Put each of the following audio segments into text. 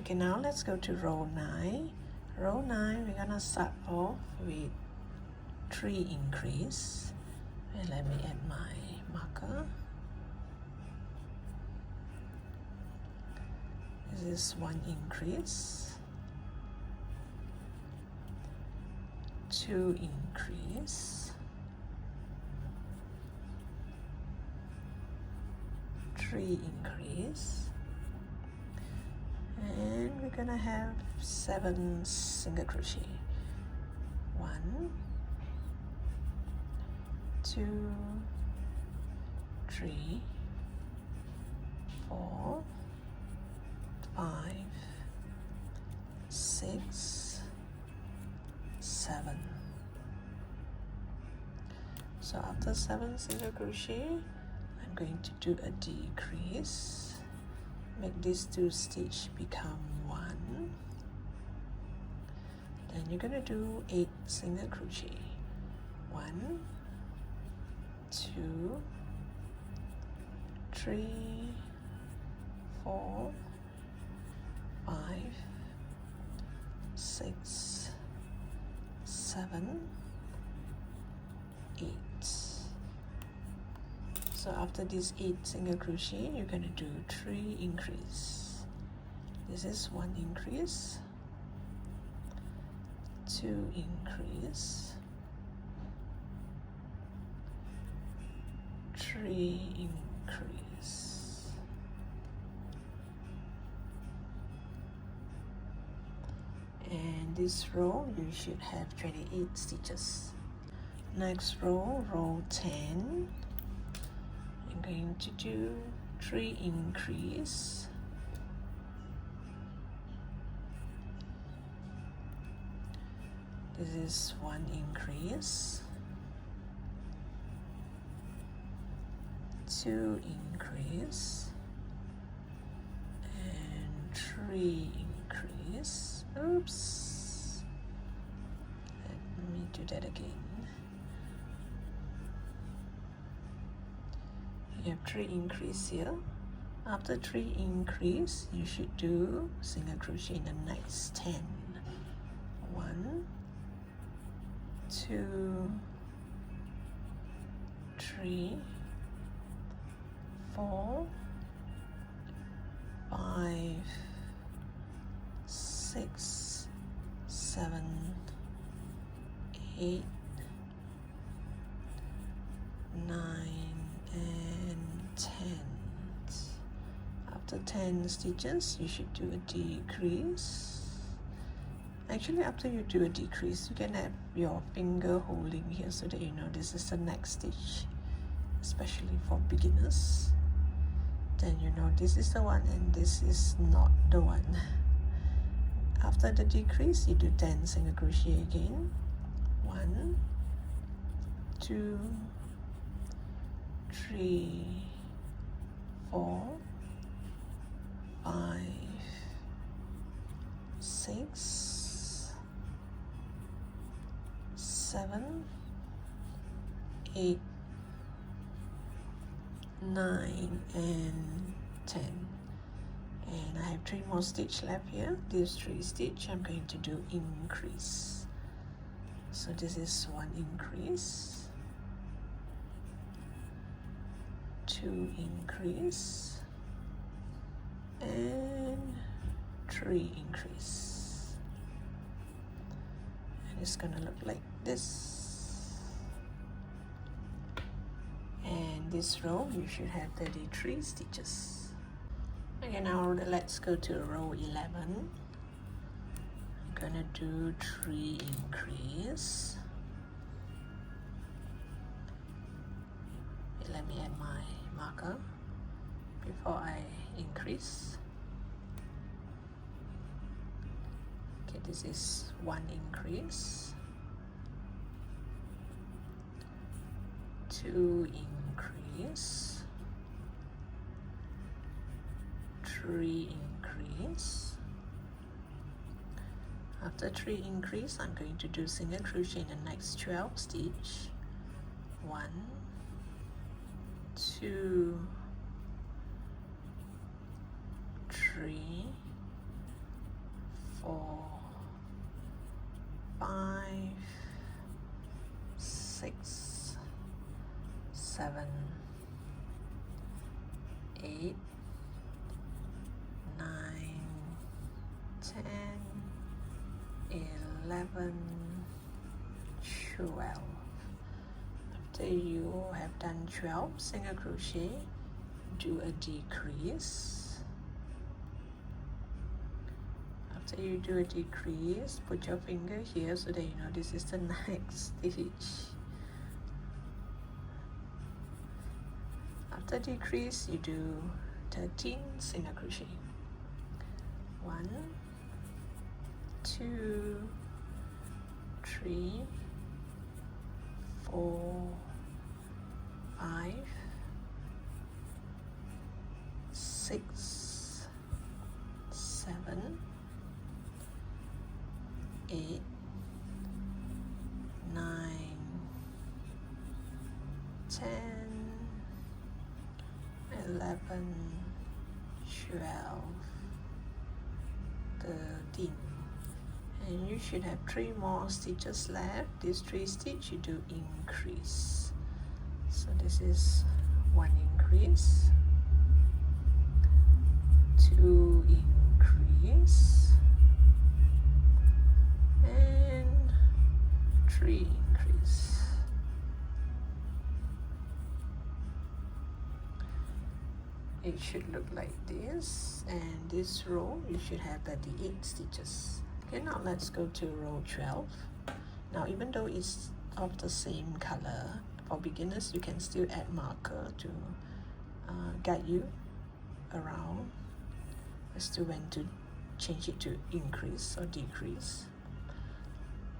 Okay, now let's go to row 9. Row 9, we're gonna start off with 3 increase. And let me add my marker. This is 1 increase, 2 increase, 3 increase, and we're gonna have 7 single crochet. 1, 2, 3, 4, 5, 6, 7. So after 7 single crochet, I'm going to do a decrease, make these 2 stitches become 1. Then you're gonna do 8 single crochet. 1, 2, 3, 4, 5, 6, 7, 8. So after this 8 single crochet, you're going to do 3 increase. This is 1 increase, 2 increase, 3 increase, and this row you should have 28 stitches. Next row, row 10, I'm going to do 3 increase, this is 1 increase, 2 increase, and 3 increase. Oops, let me do that again. You have 3 increase here. After 3 increase, you should do single crochet in the next 10. 1, 2, 3, 4, 5, 6, 7, 8, 9, and 10. After 10 stitches, you should do a decrease. Actually, after you do a decrease, you can have your finger holding here so that you know this is the next stitch, especially for beginners. Then you know this is the one and this is not the one. After the decrease, you do 10 single crochet again. 1, 2, 3, 4, 5, 6, 7, 8, 9, and 10. And I have 3 more stitches left here. These 3 stitches I'm going to do increase. So this is 1 increase, 2 increase, and 3 increase. And it's gonna look like this. And this row you should have 33 stitches. Okay, now let's go to row 11. I'm gonna do 3 increase. Okay, let me add my marker before I increase. Okay, this is 1 increase, 2 increase, 3 increase. After 3 increase, I'm going to do single crochet in the next 12 stitch. 1, 2, 3, 4, 5, 6, 7, 8, 9, 10, 11, 12. After you have done 12 single crochet, do a decrease. After you do a decrease, put your finger here so that you know this is the next stitch. After decrease, you do 13 single crochet. 1, 2, 3, 4, 5, 6, 7, 8, 9, 10, 11, 12, 13, and you should have 3 more stitches left. These 3 stitches you do increase. So this is 1 increase, 2 increase, and 3 increase. It should look like this, and this row you should have 38 stitches. Okay, now let's go to row 12. Now even though it's of the same color, for beginners you can still add marker to guide you around as to when to change it to increase or decrease.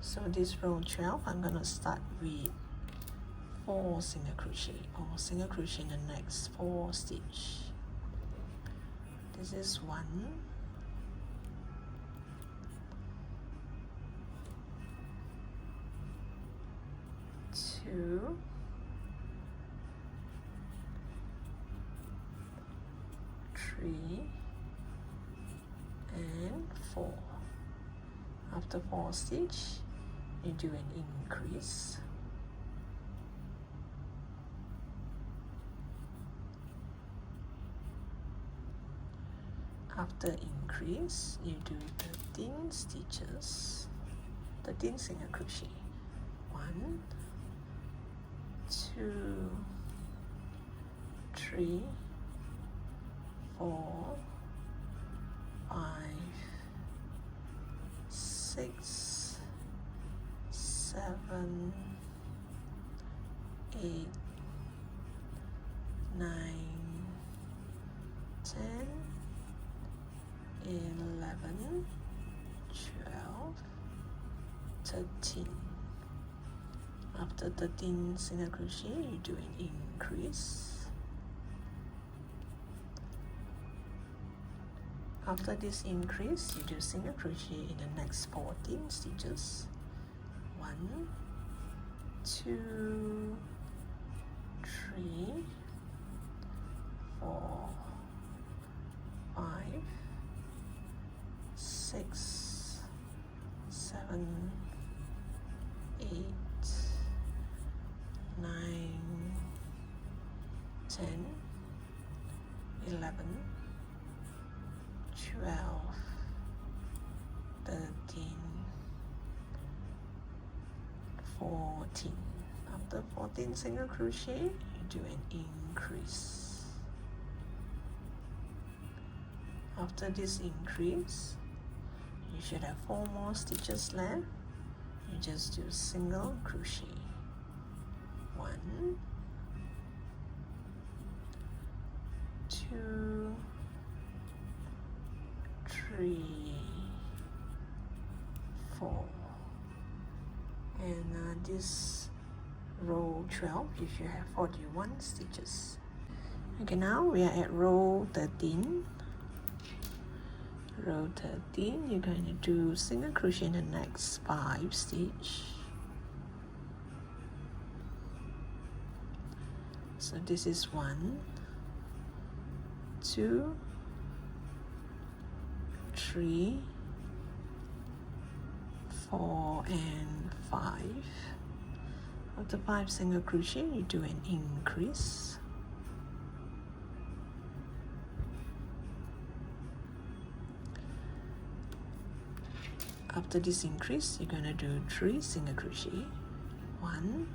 So this row 12, I'm gonna start with 4 single crochet, or single crochet in the next 4 stitch. This is 1, 2, 3, and 4. After 4 stitch, you do an increase. After increase, you do 13 stitches, 13 single crochet. 1, 2, 3, 4, 5, 6, 7, 8, 9, 10, 11, 12, 13. After 13 single crochet, you do an increase. After this increase, you do single crochet in the next 14 stitches. 1, 2, 3, 4, 5, 6, 7, 8, 9, 10, 11, 12, 13, 14. After 14 single crochet, you do an increase. After this increase, you should have 4 more stitches left. You just do single crochet. 1, 2, 3, 4, and this row 12 you should have 41 stitches. Okay, now we are at row 13. Row 13, you're going to do single crochet in the next 5 stitch. So this is 1, 2, 3, 4 and 5. After 5 single crochet, you do an increase. After this increase, you're gonna do 3 single crochet. 1,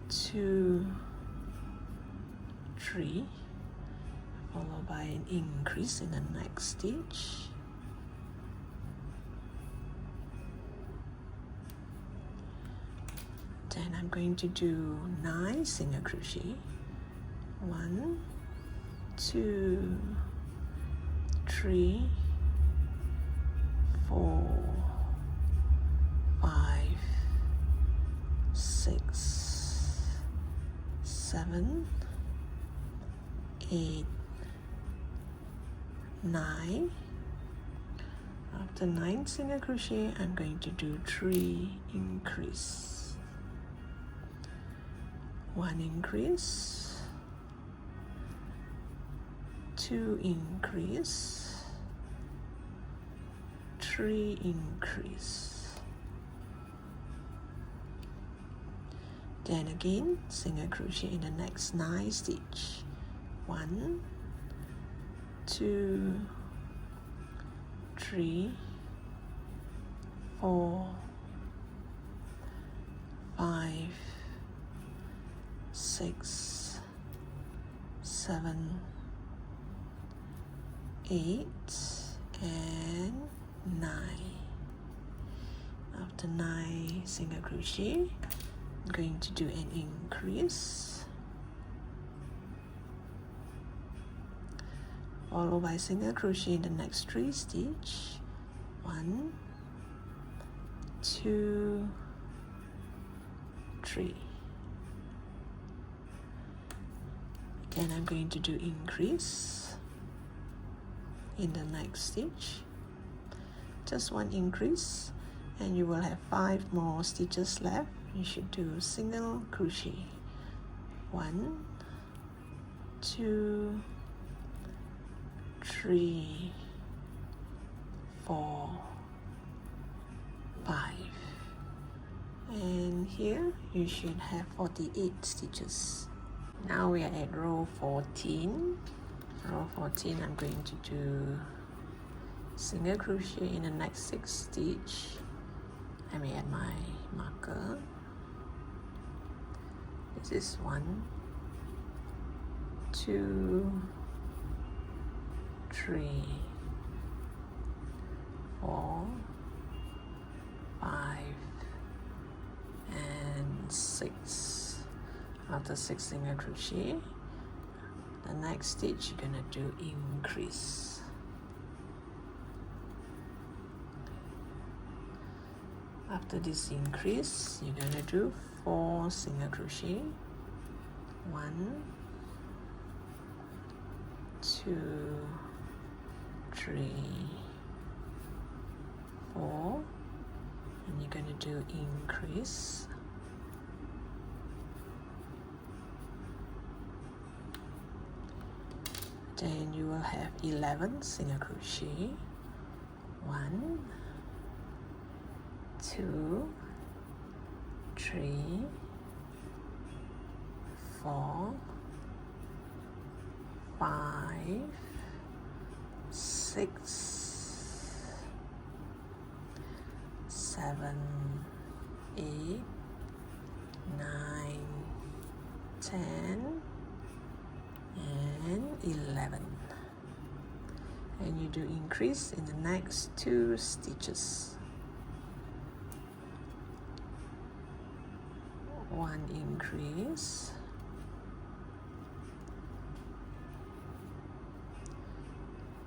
2, 3, followed by an increase in the next stitch. Then I'm going to do 9 single crochet. 1, 2, 3, 4, 5, 6, 7, 8, 9. After 9 single crochet, I'm going to do 3 increase. 1 increase, 2 increase, 3 increase. Then again, single crochet in the next 9 stitch. 1, 2, 3, 4, 5, 6, 7, 8, and 9. After 9 single crochet, I'm going to do an increase, followed by single crochet in the next 3 stitch. 1, 2, 3. Then I'm going to do increase in the next stitch. Just 1 increase, and you will have 5 more stitches left. You should do single crochet. 1, 2, 3, 4, 5. And here you should have 48 stitches. Now we are at row 14. Row 14, I'm going to do single crochet in the next 6 stitch. I may add my marker. This is 1, 2, 3, 4, 5, and 6. After 6 single crochet, the next stitch you're gonna do increase. After this increase, you're gonna do 4 single crochet. 1, 2, 3, 4, and you're gonna do increase. Then you will have 11 single crochet. 1, 2, 3, 4, 5, 6, 7, 8, 9, 10, and 11. And you do increase in the next 2 stitches. 1 increase,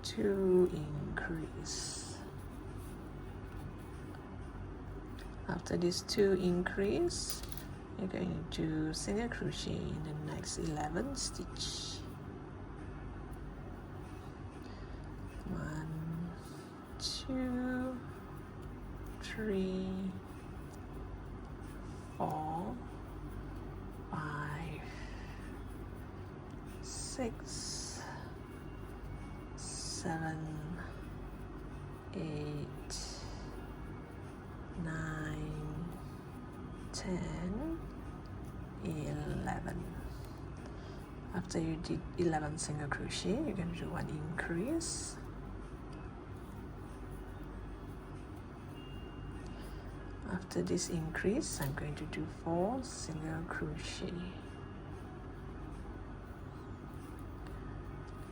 2 increase. After this 2 increase, you're going to do single crochet in the next 11 stitch. 1, 2, 3, 4, 5, 6, 7, 8, 9, 10, 11. After you did 11 single crochet, you're going to do one increase. After this increase, I'm going to do 4 single crochet.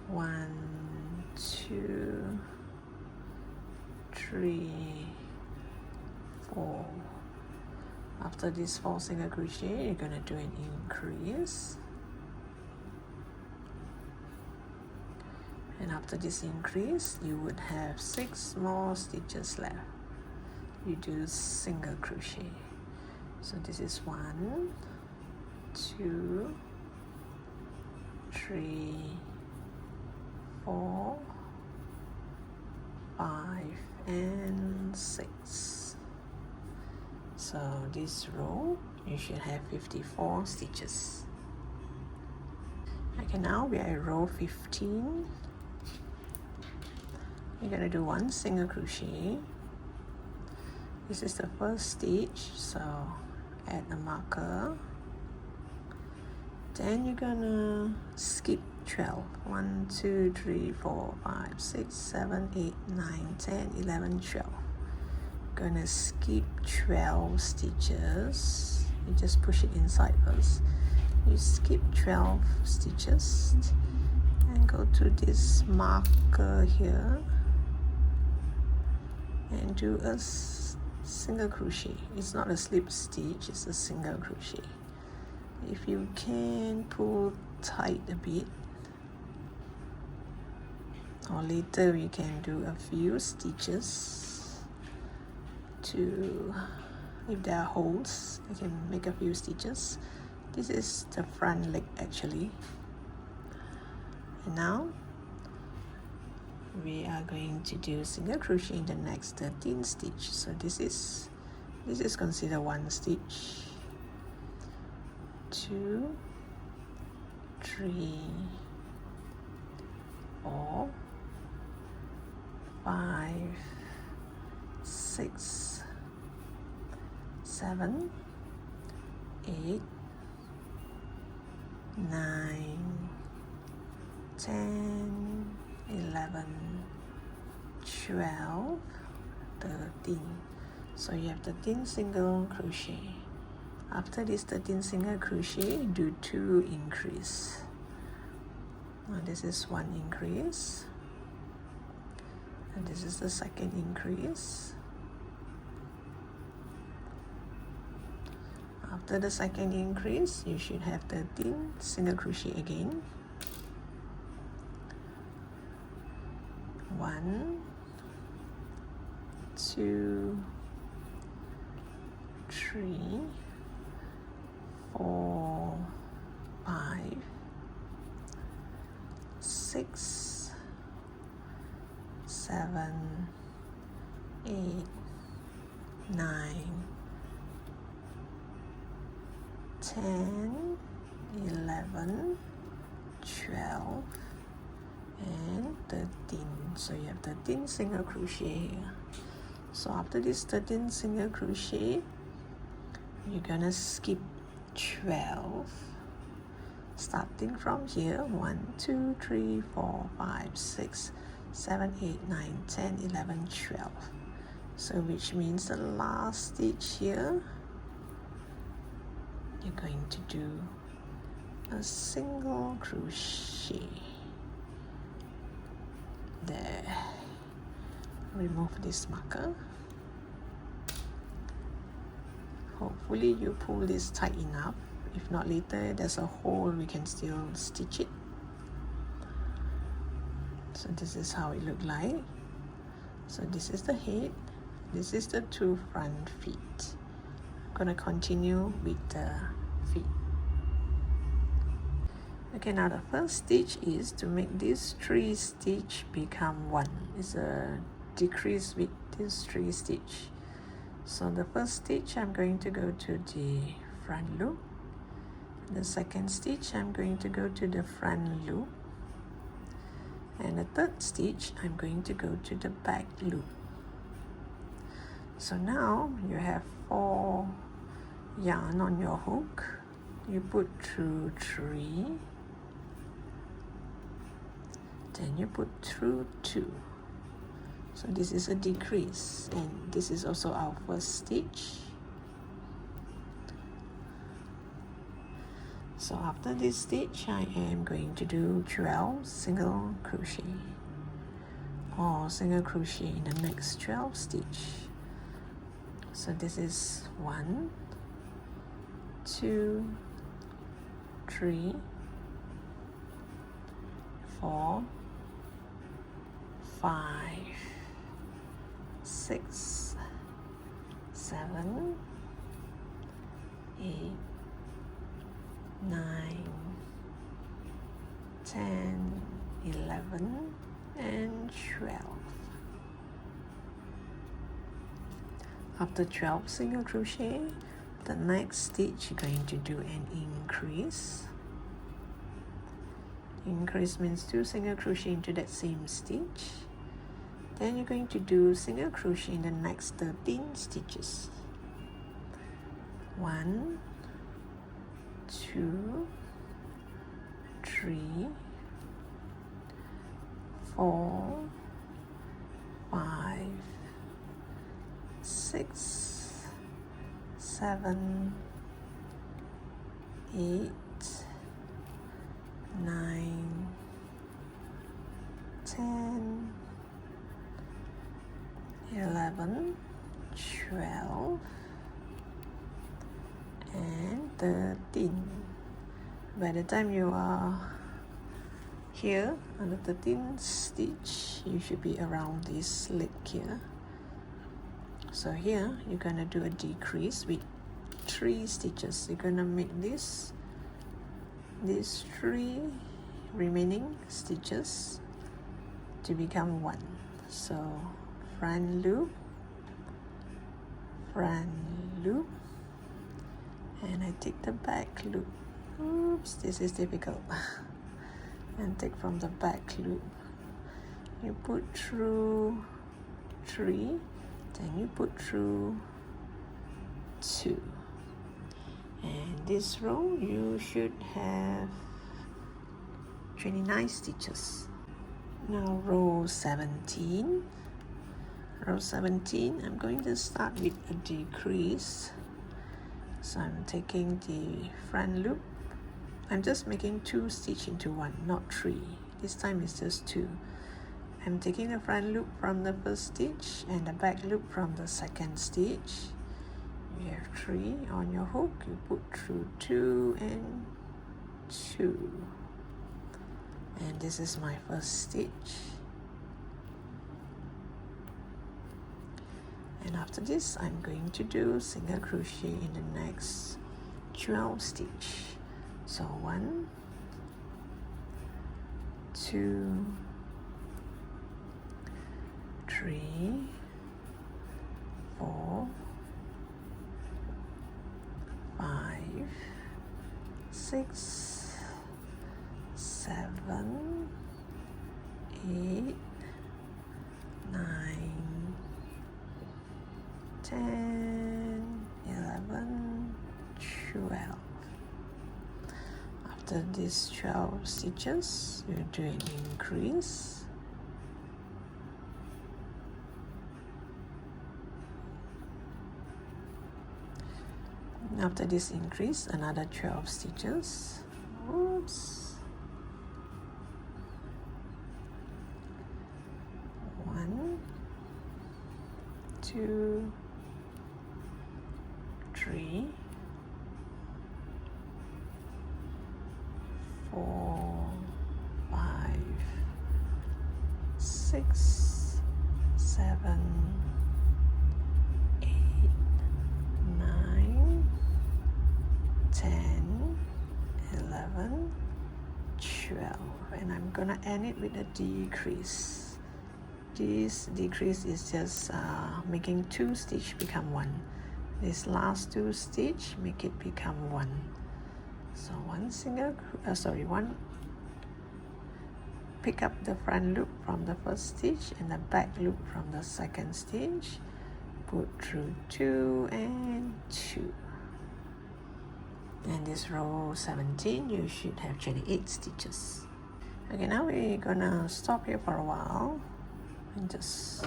1, 2, 3, 4. After this 4 single crochet, you're going to do an increase. And after this increase, you would have 6 more stitches left. You do single crochet. So this is 1, 2, 3, 4, 5, and 6. So this row, you should have 54 stitches. Okay, now we are at row 15. You're going to do 1 single crochet. This is the first stitch, so add a marker. Then you're going to skip 12. 1, 2, 3, 4, 5, 6, 7, 8, 9, 10, 11, 12. Going to skip 12 stitches. You just push it inside first. You skip 12 stitches and go to this marker here and do a single crochet. It's not a slip stitch, it's a single crochet. If you can, pull tight a bit, or later we can do a few stitches to, if there are holes, you can make a few stitches. This is the front leg actually. And now we are going to do single crochet in the next 13 stitch. So this is considered 1 stitch. 2, 3, 4, 5, 6, 7, 8, 9, 10, 11, 12, 13. So you have 13 single crochet. After this 13 single crochet, do 2 increase. Now this is 1 increase, and this is the second increase. After the second increase, you should have 13 single crochet again. 1, 2, 3, 4, 5, 6, 7, 8, 9, 10, 11, 12, and 13. So you have 13 single crochet here. So after this 13 single crochet, you're gonna skip 12, starting from here. 1, 2, 3, 4, 5, 6, 7, 8, 9, 10, 11, 12. So which means the last stitch here, you're going to do a single crochet there. Remove this marker. Hopefully you pull this tight enough. If not, later there's a hole, we can still stitch it. So this is how it looked like. So this is the head, this is the 2 front feet. I'm gonna continue with the feet. Okay, now the first stitch is to make this 3 stitch become 1. It's a decrease with this 3 stitch. So the first stitch, I'm going to go to the front loop. The second stitch, I'm going to go to the front loop. And the third stitch, I'm going to go to the back loop. So now you have 4 yarn on your hook. You put through 3, then you put through 2. So this is a decrease, and this is also our first stitch. So after this stitch, I am going to do 12 single crochet, or single crochet in the next 12 stitch. So this is 1, 2, 3, 4, 5, 6, 7, 8, 9, 10, 11, and 12. After 12 single crochet, the next stitch you're going to do an increase. Increase means 2 single crochet into that same stitch. Then you're going to do single crochet in the next 13 stitches. 1, 2, 3, 4, 5, 6, 7, 8, 9, 10, 11, 12, and 13. By the time you are here on the 13th stitch, you should be around this leg here. So here you're gonna do a decrease with 3 stitches. You're gonna make these 3 remaining stitches to become 1. So front loop, and I take the back loop. Oops, this is difficult. And take from the back loop. You put through 3, then you put through 2. And this row you should have 29 stitches. Now row 17. Row 17, I'm going to start with a decrease. So I'm taking the front loop. I'm just making 2 stitch into 1, not 3. This time it's just 2. I'm taking the front loop from the first stitch and the back loop from the second stitch. You have 3 on your hook. You put through 2 and 2. And this is my first stitch. And after this, I'm going to do single crochet in the next 12 stitch. So 1, 2, 3, 4, 5, 6, 7, 8, 9, 10, 11, 12. After these 12 stitches, you do an increase. After this increase, another 12 stitches. Oops. 1, 2, 3, 4, 5, 6, 7, 8, 9, 10, 11, 12. And I'm gonna end it with a decrease. This decrease is just making 2 stitch become 1. This last 2 stitch make it become 1. So one pick up the front loop from the first stitch and the back loop from the second stitch, put through 2 and 2, and this row 17 you should have 28 stitches. Okay, now we're gonna stop here for a while and just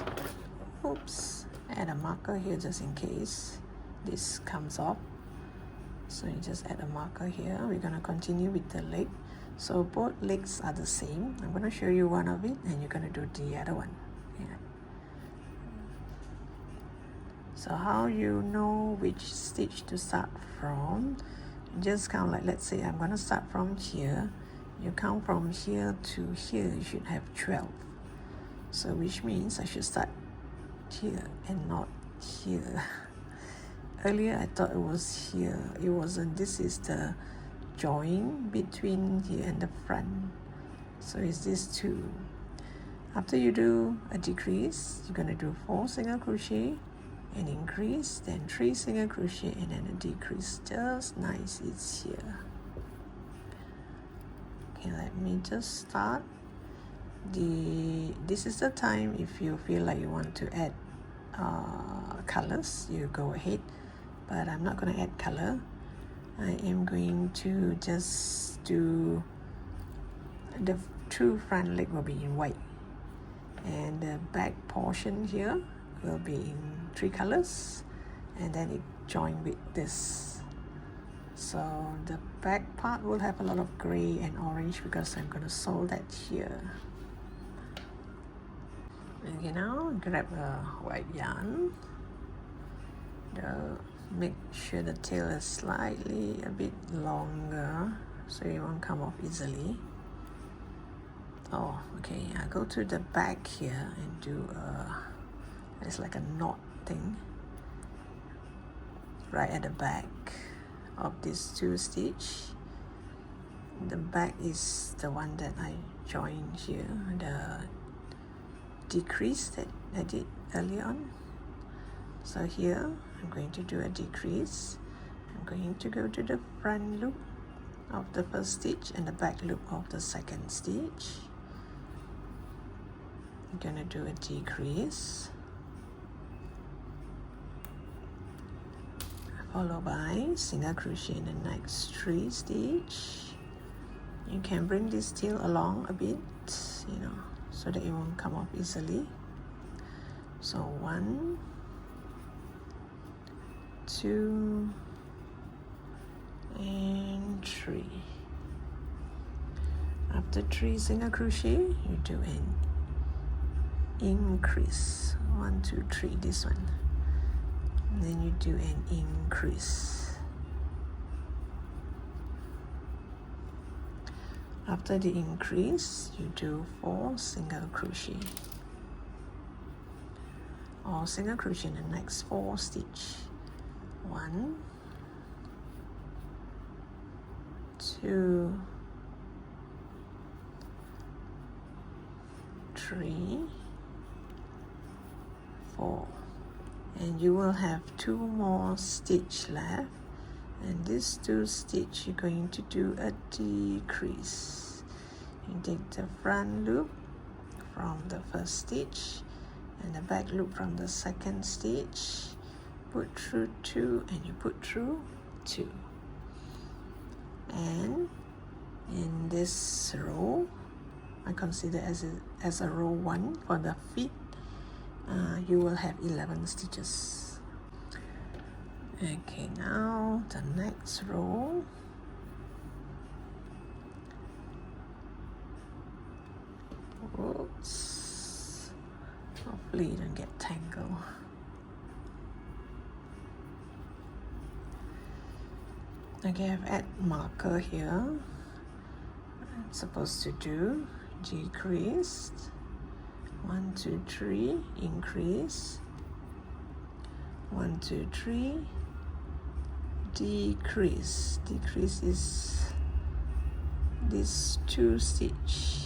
add a marker here just in case this comes off. So you just add a marker here. We're gonna continue with the leg. So both legs are the same. I'm gonna show you one of it and you're gonna do the other one. Yeah. So how you know which stitch to start from, you just count, like let's say I'm gonna start from here. You count from here to here, you should have 12. So which means I should start here and not here. Earlier I thought it was here. It wasn't. This is the join between here and the front. So it's these two. After you do a decrease, you're gonna do 4 single crochet, an increase, then 3 single crochet, and then a decrease. Just nice, it's here. Okay, let me just start. This is the time if you feel like you want to add colors, you go ahead, but I'm not going to add color. I am going to just do the 2 front leg will be in white, and the back portion here will be in 3 colors, and then it join with this. So the back part will have a lot of gray and orange because I'm going to sew that here. Okay, now grab a white yarn. Make sure the tail is slightly a bit longer so it won't come off easily. Oh, okay, I go to the back here and do it's like a knot thing right at the back of these 2 stitch. The back is the one that I joined here, the decrease that I did earlier on. So here I'm going to do a decrease. I'm going to go to the front loop of the first stitch and the back loop of the second stitch. I'm going to do a decrease, followed by single crochet in the next 3 stitch. You can bring this tail along a bit, so that it won't come off easily. So 1, 2, and 3. After 3 single crochet, you do an increase. 1, 2, 3, this one. And then you do an increase. After the increase, you do 4 single crochet, or single crochet in the next 4 stitch. 1, 2, 3, 4, and you will have 2 more stitch left, and these 2 stitch you're going to do a decrease. You take the front loop from the first stitch and the back loop from the second stitch, put through 2, and you put through 2. And in this row, I consider as a row 1 for the feet, you will have 11 stitches. Okay, now the next row. Oops, hopefully you don't get tangled. Okay, I've added marker here. I'm supposed to do decrease, 1, 2, 3, increase, 1, 2, 3, decrease. Decrease is this 2 stitch.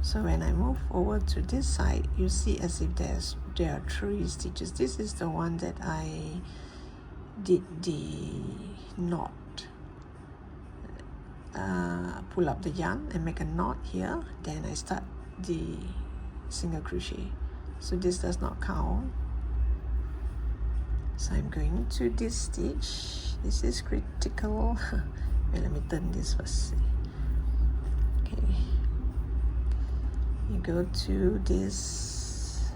So when I move over to this side, you see as if there are 3 stitches. This is the one that I did the knot. Pull up the yarn and make a knot here, then I start the single crochet so this does not count. So I'm going to this stitch. This is critical. Wait, let me turn this first. Okay, you go to this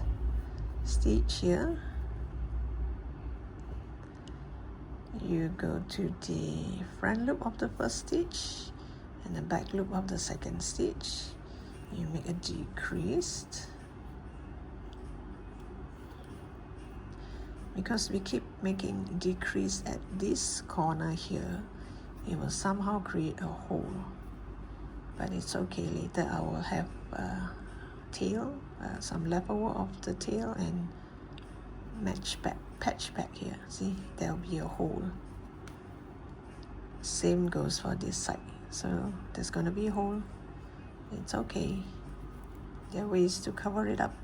stitch here, you go to the front loop of the first stitch and the back loop of the second stitch. You make a decrease. Because we keep making decrease at this corner here, it will somehow create a hole. But it's okay, later I will have a tail, some leftover of the tail, and patch back here. See, there will be a hole. Same goes for this side. So there's gonna be a hole. It's okay. There are ways to cover it up.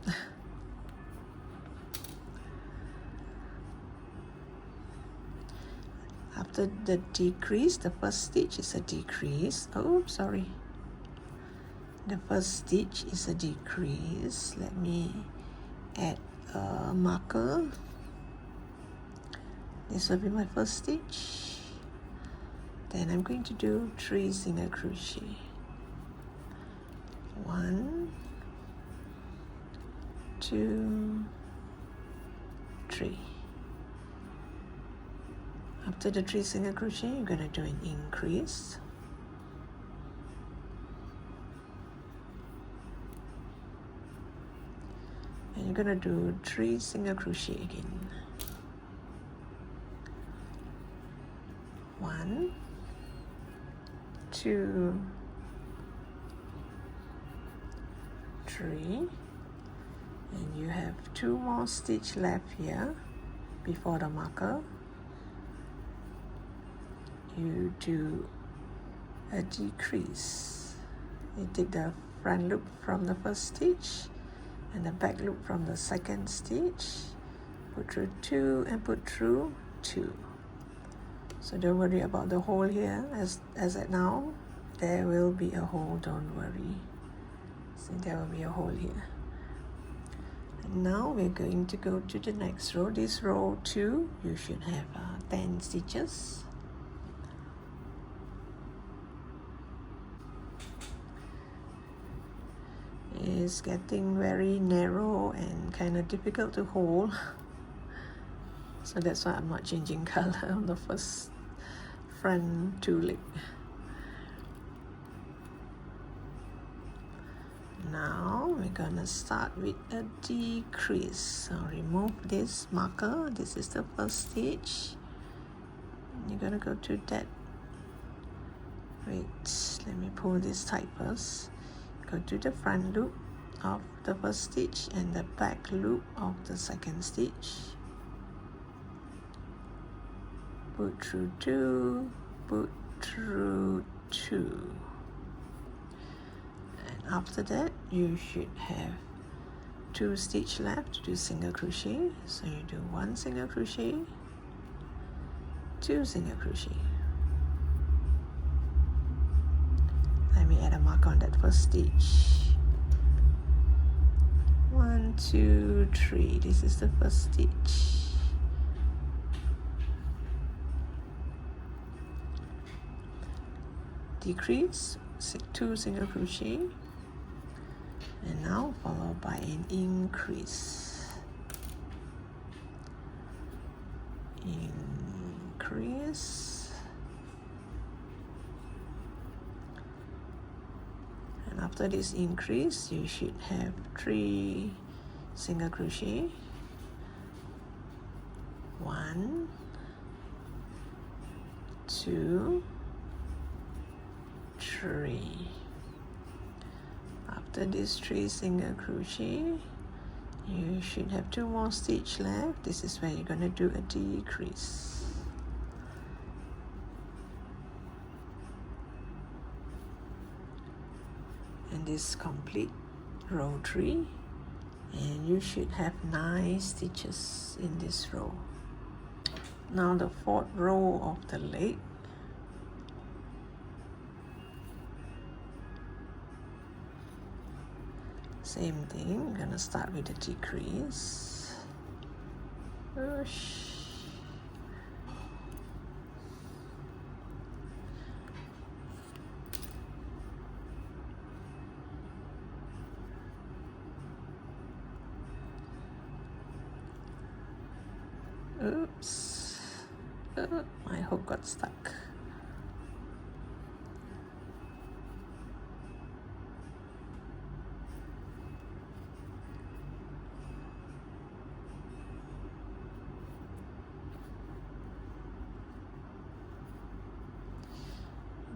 After the decrease, the first stitch is a decrease. Oh, sorry. The first stitch is a decrease. Let me add a marker. This will be my first stitch. Then I'm going to do 3 single crochet. 1, 2, 3. After the 3 single crochet, you're going to do an increase. And you're going to do 3 single crochet again. 1, 2, 3, and you have 2 more stitch left here before the marker. You do a decrease. You take the front loop from the first stitch and the back loop from the second stitch, put through 2 and put through 2. So don't worry about the hole here. As at now, there will be a hole, don't worry. See, there will be a hole here. And now we're going to go to the next row. This row 2, you should have 10 stitches. It's getting very narrow and kind of difficult to hold. So that's why I'm not changing color on the first front 2 leg. Now we're gonna start with a decrease. So remove this marker. This is the first stitch. You're gonna go to that. Wait, let me pull this tight first. Go to the front loop of the first stitch and the back loop of the second stitch. Put through 2, put through 2. And after that, you should have 2 stitch left to do single crochet. So you do 1 single crochet, 2 single crochet. Let me add a mark on that first stitch. 1, 2, 3. This is the first stitch. Decrease, 2 single crochet, and now followed by an increase. Increase. And after this increase, you should have 3 single crochet. 1, 2, 3. After these 3 single crochet, you should have 2 more stitch left. This is where you're going to do a decrease. And this complete row 3, and you should have 9 stitches in this row. Now the 4th row of the leg. Same thing, I'm gonna start with a decrease. Push. Oops. My hook got stuck.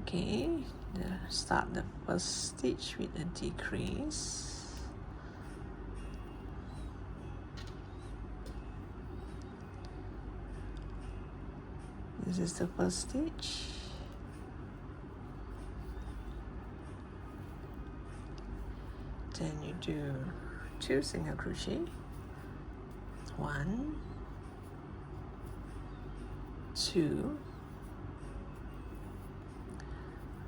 Okay, start the first stitch with a decrease. This is the first stitch. Then you do 2 single crochet, 1, 2,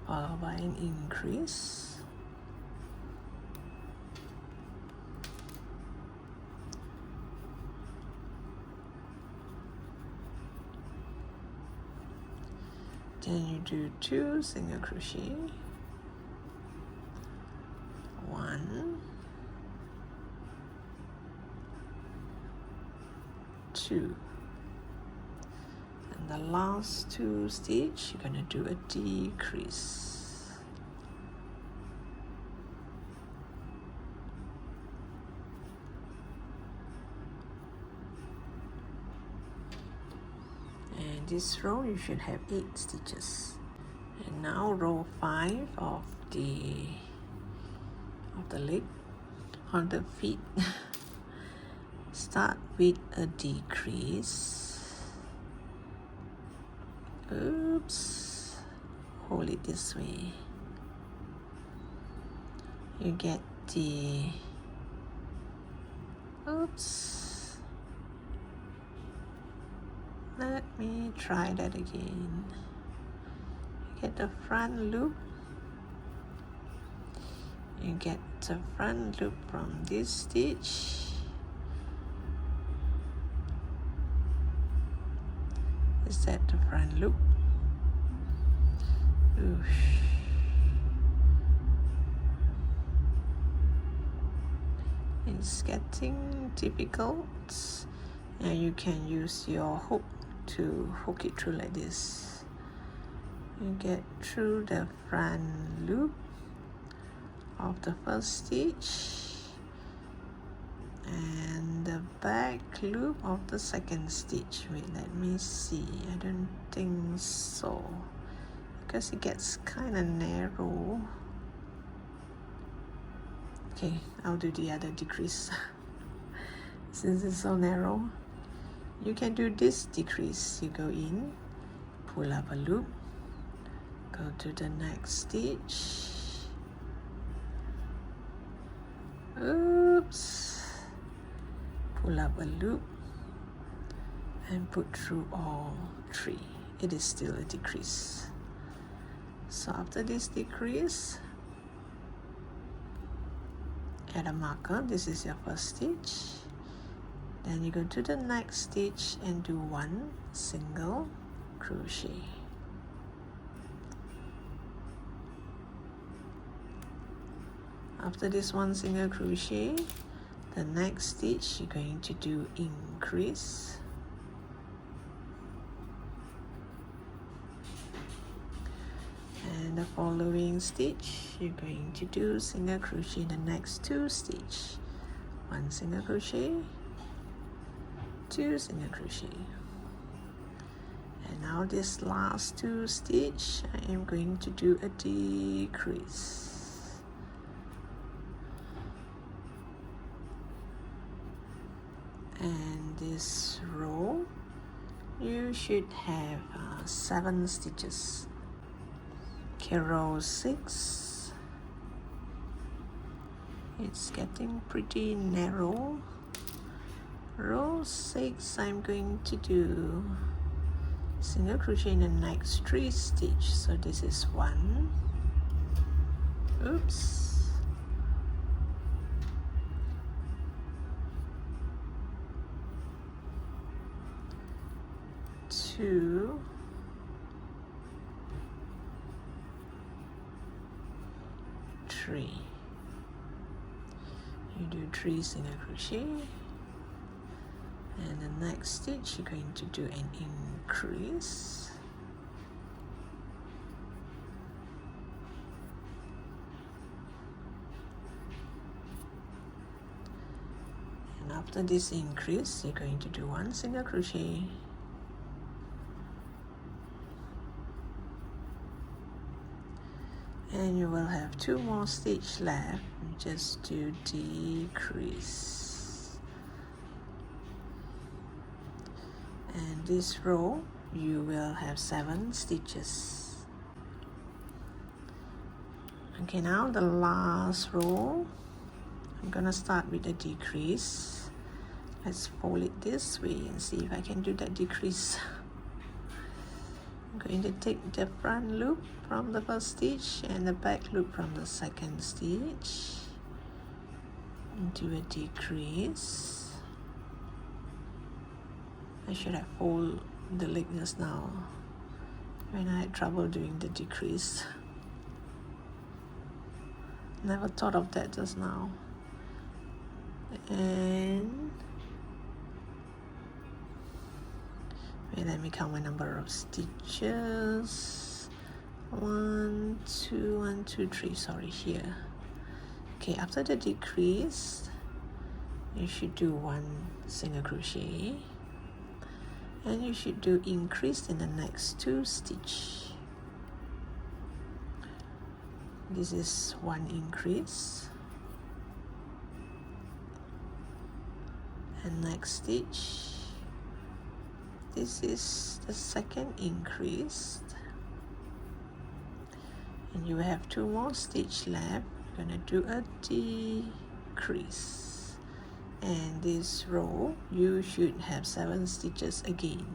followed by an increase, then you do 2 single crochet, 1, 2, and the last 2 stitch you're going to do a decrease. And this row you should have 8 stitches. And now row 5 of the leg on the feet. Start with a decrease. Oops, hold it this way. You get the, oops, let me try that again. You get the front loop. You get the front loop from this stitch. Is that the front loop? Oosh. It's getting difficult. And you can use your hook to hook it through like this. You get through the front loop of the first stitch and the back loop of the second stitch. Wait, let me see. I don't think so, because it gets kind of narrow. Okay, I'll do the other decrease. Since it's so narrow, you can do this decrease. You go in, pull up a loop, go to the next stitch. Oops, pull up a loop and put through all 3. It is still a decrease. So after this decrease, add a marker. This is your first stitch. Then you go to the next stitch and do 1 single crochet. After this 1 single crochet, the next stitch you're going to do increase. And the following stitch you're going to do single crochet the next 2 stitch. 1 single crochet, 2 single crochet. And now this last 2 stitch I am going to do a decrease. And this row you should have 7 stitches. Okay, row 6, it's getting pretty narrow. Row 6 I'm going to do single crochet in the next 3 stitch. So this is 1, oops, 2, 3. You do 3 single crochet, and the next stitch you're going to do an increase, and after this increase you're going to do 1 single crochet, and you will have 2 more stitches left. Just do decrease, and this row you will have 7 stitches. Okay, now the last row, I'm gonna start with a decrease. Let's fold it this way and see if I can do that decrease. I'm going to take the front loop from the first stitch and the back loop from the second stitch, do a decrease. I should have folded the leg just now when I had trouble doing the decrease. Never thought of that just now. And wait, let me count my number of stitches. 1, 2, 1, 2, 3. Sorry, here. Okay, after the decrease, you should do 1 single crochet, and you should do increase in the next 2 stitches. This is 1 increase, and next stitch, this is the second increase, and you have 2 more stitches left. You're gonna do a decrease, and this row you should have 7 stitches again.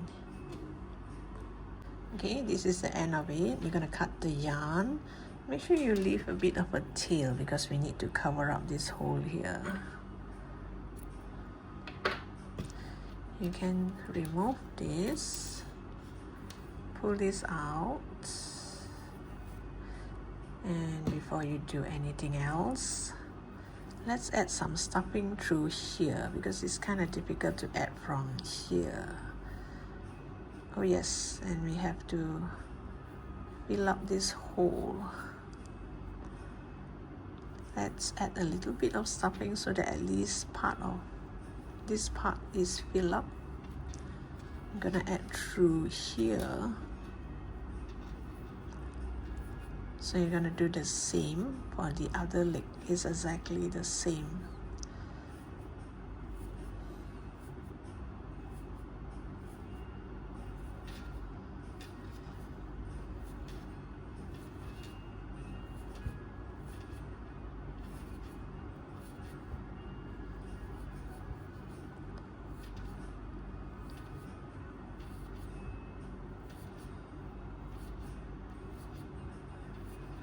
Okay, this is the end of it. We're gonna cut the yarn. Make sure you leave a bit of a tail because we need to cover up this hole here. You can remove this, pull this out, and before you do anything else, let's add some stuffing through here because it's kind of difficult to add from here. Oh yes, and we have to fill up this hole. Let's add a little bit of stuffing so that at least part of this part is filled up. I'm gonna add through here. So you're gonna do the same for the other leg. It's exactly the same.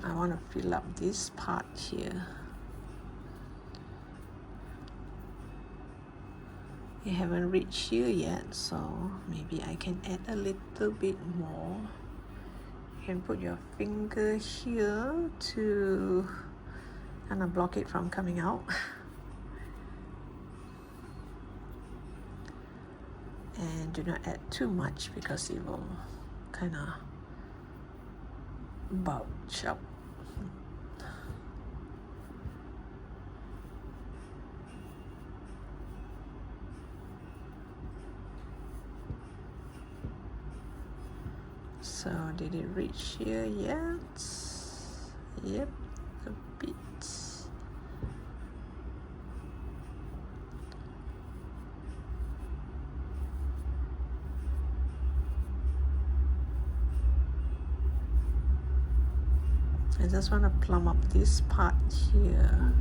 I want to fill up this part here. You haven't reached here yet, so maybe I can add a little bit more. You can put your finger here to kind of block it from coming out. And do not add too much because it will kind of bulge up. So did it reach here yet? Yep, a bit. I just want to plumb up this part here.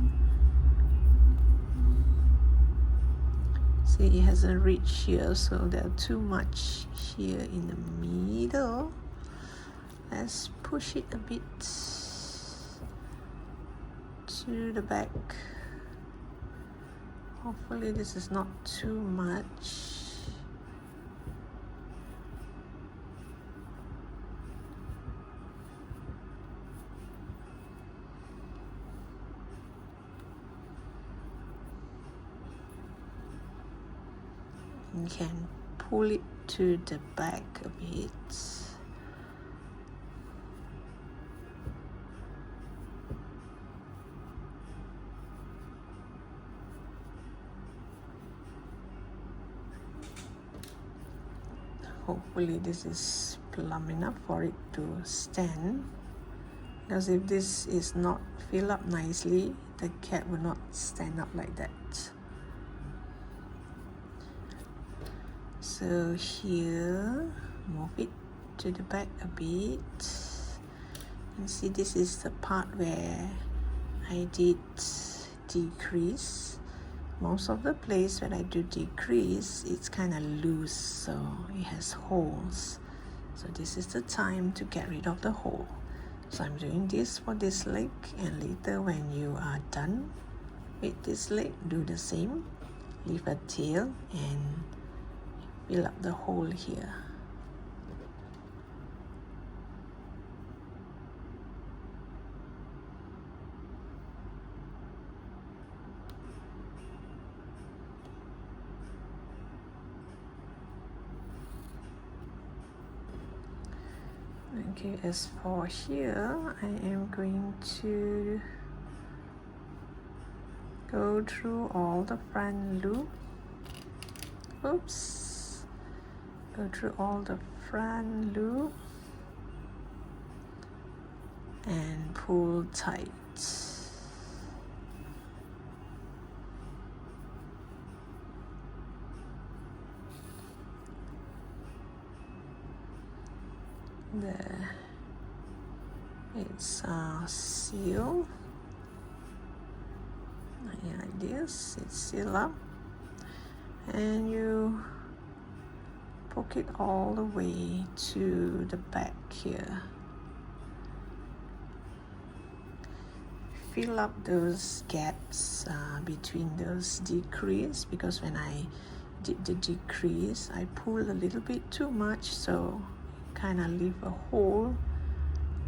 See, it hasn't reached here, so there's too much here in the middle. Let's push it a bit to the back. Hopefully this is not too much. You can pull it to the back a bit. Hopefully this is plumb enough for it to stand, because if this is not filled up nicely, the cat will not stand up like that. So here, move it to the back a bit. And see, this is the part where I did decrease. Most of the place when I do decrease, it's kind of loose, so it has holes. So this is the time to get rid of the hole. So I'm doing this for this leg, and later when you are done with this leg, do the same. Leave a tail and fill up the hole here. Okay, as for here, I am going to go through all the front loop. Oops. Go through all the front loop and pull tight. There, it's sealed. Yeah, like this, it's sealed up, and you poke it all the way to the back here. Fill up those gaps between those decrease, because when I did the decrease, I pulled a little bit too much, so kind of leave a hole.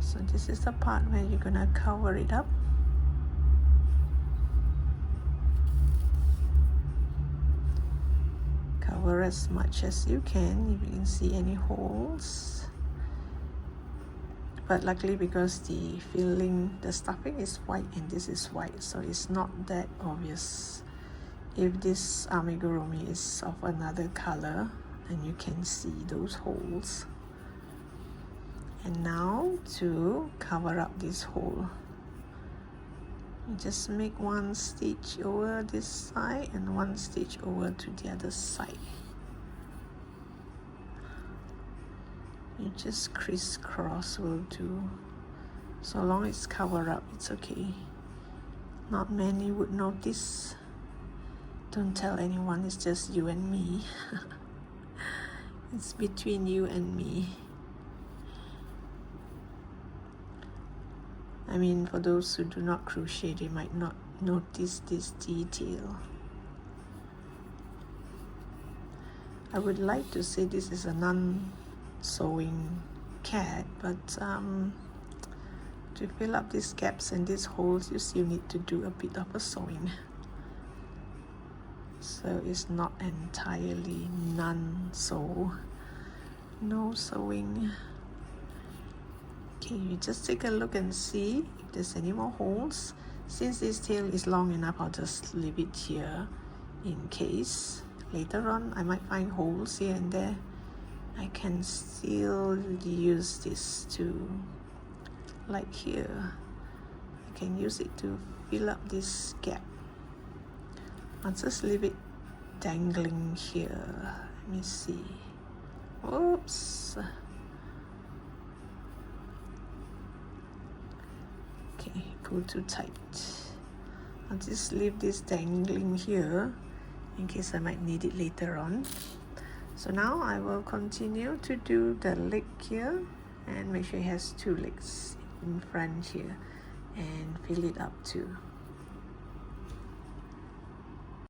So this is the part where you're gonna cover it up. Cover as much as you can if you can see any holes. But luckily, because the filling, the stuffing is white and this is white, so it's not that obvious. If this amigurumi is of another color, then you can see those holes. And now to cover up this hole, you just make one stitch over this side and one stitch over to the other side. You just crisscross will do. So long it's covered up, it's okay. Not many would notice. Don't tell anyone, it's just you and me. It's between you and me. I mean, for those who do not crochet, they might not notice this detail. I would like to say this is a non-sewing cat, but to fill up these gaps and these holes, you still need to do a bit of a sewing. So it's not entirely non-sew, no sewing. Okay, you just take a look and see if there's any more holes. Since this tail is long enough, I'll just leave it here in case. Later on, I might find holes here and there. I can still use this to, like here, I can use it to fill up this gap. I'll just leave it dangling here. Let me see. Oops. Okay, pull too tight. I'll just leave this dangling here in case I might need it later on. So now I will continue to do the leg here and make sure it has two legs in front here and fill it up too.